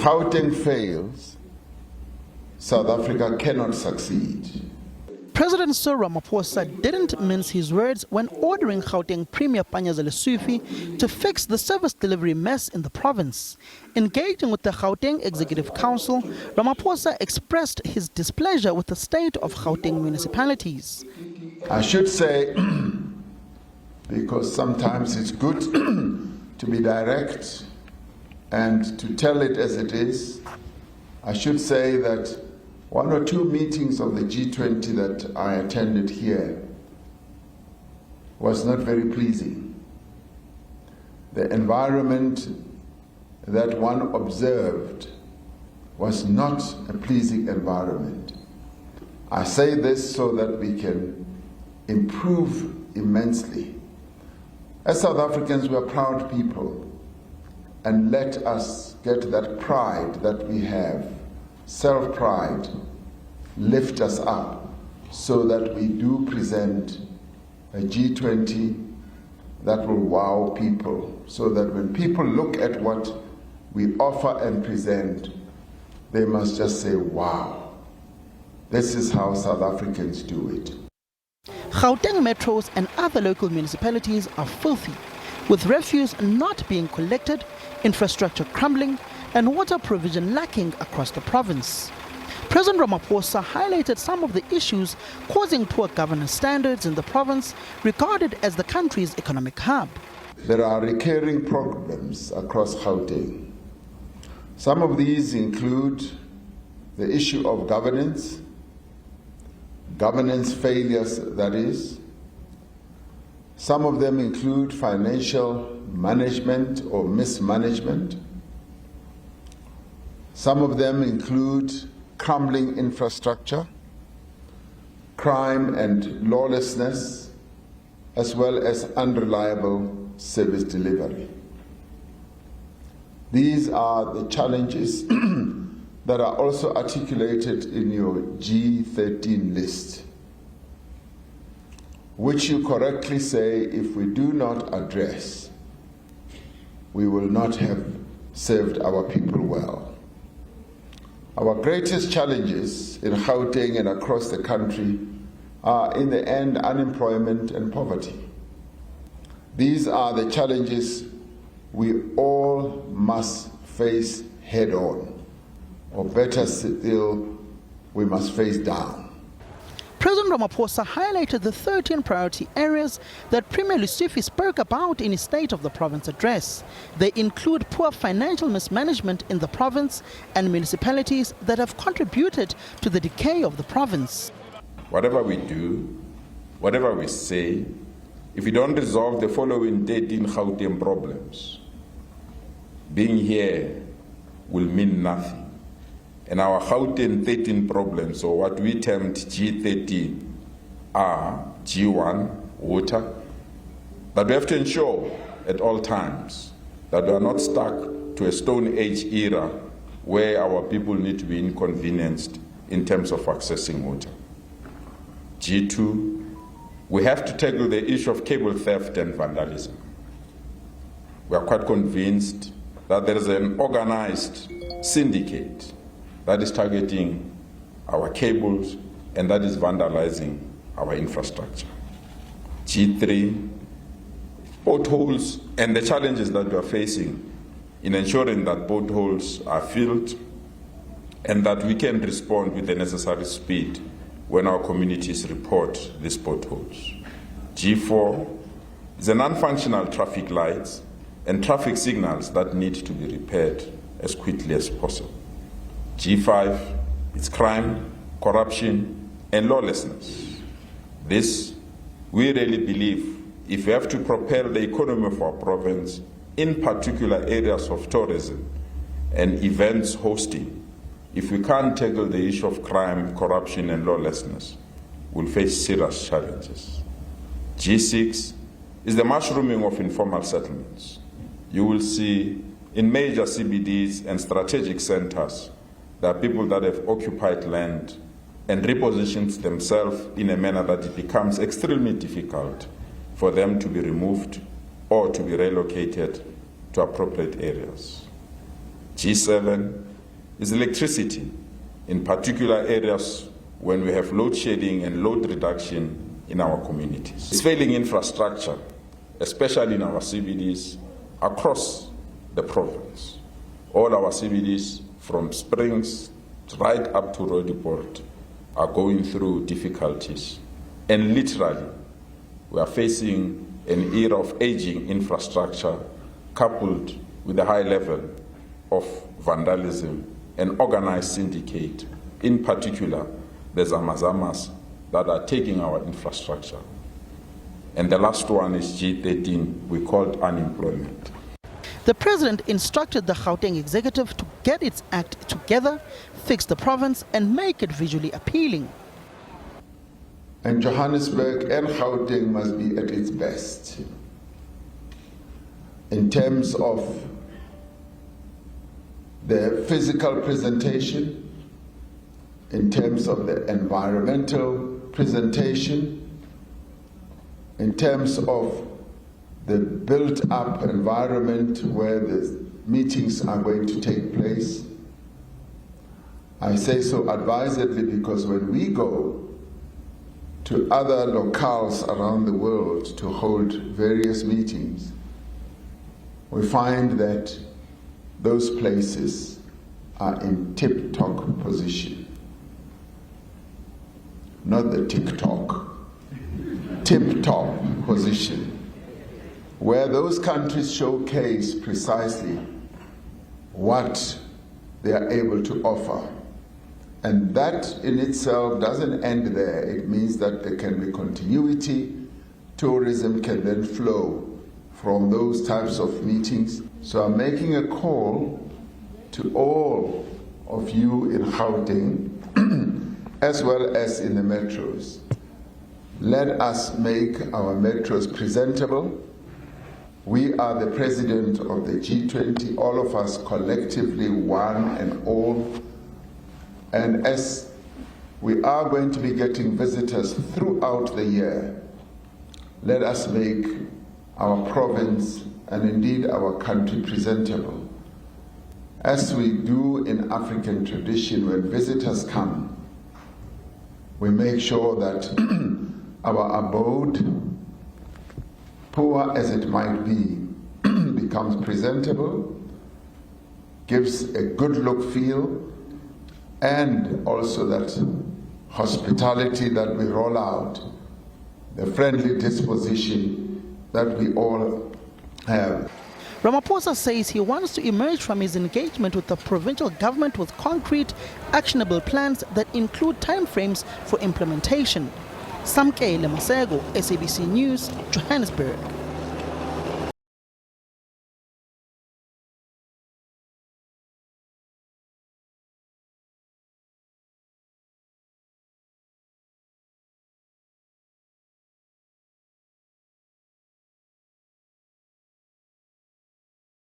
Gauteng fails, South Africa cannot succeed. President Cyril Ramaphosa didn't mince his words when ordering Gauteng Premier Panyaza Lesufi to fix the service delivery mess in the province. Engaging with the Gauteng Executive Council, Ramaphosa expressed his displeasure with the state of Gauteng municipalities. I should say, because sometimes it's good to be direct and to tell it as it is, I should say that one or two meetings of the G20 that I attended here was not very pleasing. The environment that one observed was not a pleasing environment. I say this so that we can improve immensely. As South Africans, we are proud people, and let us get that pride that we have, self-pride, lift us up so that we do present a G20 that will wow people, so that when people look at what we offer and present, they must just say, wow, this is how South Africans do it. Gauteng metros and other local municipalities are filthy, with refuse not being collected, infrastructure crumbling, and water provision lacking across the province. President Ramaphosa highlighted some of the issues causing poor governance standards in the province, regarded as the country's economic hub. There are recurring problems across Gauteng. Some of these include the issue of governance failures, that is. Some of them include financial management or mismanagement. Some of them include crumbling infrastructure, crime and lawlessness, as well as unreliable service delivery. These are the challenges that are also articulated in your G13 list, which you correctly say, if we do not address, we will not have served our people well. Our greatest challenges in Gauteng and across the country are, in the end, unemployment and poverty. These are the challenges we all must face head on, or better still, we must face down. President Ramaphosa highlighted the 13 priority areas that Premier Lesufi spoke about in his State of the Province address. They include poor financial mismanagement in the province and municipalities that have contributed to the decay of the province. Whatever we do, whatever we say, if we don't resolve the following 13 Gauteng problems, being here will mean nothing. And our Gauteng 13 problems, or what we termed G13, are G1, water, that we have to ensure at all times that we are not stuck to a Stone Age era where our people need to be inconvenienced in terms of accessing water. G2, we have to tackle the issue of cable theft and vandalism. We are quite convinced that there is an organized syndicate that is targeting our cables and that is vandalizing our infrastructure. G3, potholes and the challenges that we are facing in ensuring that potholes are filled and that we can respond with the necessary speed when our communities report these potholes. G4 is the non-functional traffic lights and traffic signals that need to be repaired as quickly as possible. G5 is crime, corruption, and lawlessness. This, we really believe, if we have to propel the economy of our province, in particular areas of tourism and events hosting, if we can't tackle the issue of crime, corruption, and lawlessness, we'll face serious challenges. G6 is the mushrooming of informal settlements. You will see in major CBDs and strategic centers, there are people that have occupied land and repositioned themselves in a manner that it becomes extremely difficult for them to be removed or to be relocated to appropriate areas. G7 is electricity, in particular areas when we have load shedding and load reduction in our communities. It's failing infrastructure, especially in our CBDs across the province. All our CBDs from Springs right up to Roodepoort are going through difficulties. And literally, we are facing an era of aging infrastructure coupled with a high level of vandalism and organized syndicate, in particular the Zamazamas that are taking our infrastructure. And the last one is G13, we called unemployment. The president instructed the Gauteng executive to get its act together, fix the province and make it visually appealing. And Johannesburg and Gauteng must be at its best in terms of the physical presentation, in terms of the environmental presentation, in terms of the built-up environment where the meetings are going to take place. I say so advisedly because when we go to other locales around the world to hold various meetings, we find that those places are in tip-top position. Not the TikTok, tip-top position, where those countries showcase precisely what they are able to offer. And that in itself doesn't end there. It means that there can be continuity. Tourism can then flow from those types of meetings. So I'm making a call to all of you in Gauteng, as well as in the metros. Let us make our metros presentable. We are the president of the G20, all of us collectively, one and all. And as we are going to be getting visitors throughout the year, let us make our province and indeed our country presentable. As we do in African tradition, when visitors come, we make sure that our abode, poor as it might be, becomes presentable, gives a good look feel, and also that hospitality that we roll out, the friendly disposition that we all have. Ramaphosa says he wants to emerge from his engagement with the provincial government with concrete, actionable plans that include timeframes for implementation. Samkele Masego, SABC News, Johannesburg.